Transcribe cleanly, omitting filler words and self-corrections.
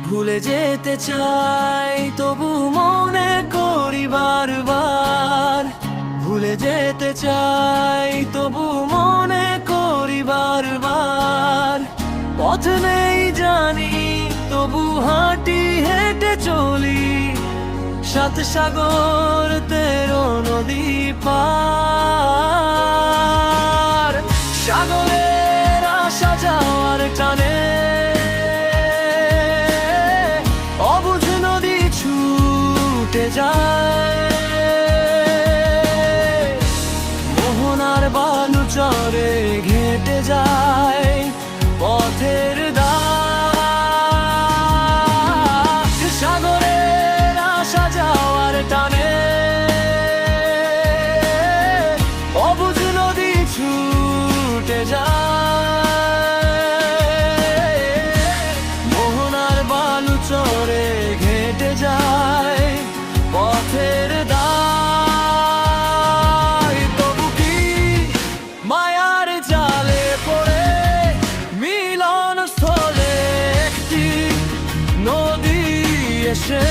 ভুলে যেতে চাই তবু মনে করি বারবার, ভুলে যেতে চাই তবু মনে করি বারবার। পথ নেই জানি তবু হাঁটি হেঁটে চলি, সাত সাগর তেরো নদী পার। সাগরের আসা যাওয়ার টানে অবুঝ নদী ছুটে যায়, মোহনার বালু চরে ঘেঁটে যায় পথের দাগ। সাগরের আসা যাওয়ার টানে অবুঝ নদী ছুটে যায়, মোহনার বালু চরে ঘেঁটে যায় পথের দাগ। তবু কি মায়ার জালে পড়ে মিলন স্থলে একটি নদী এসে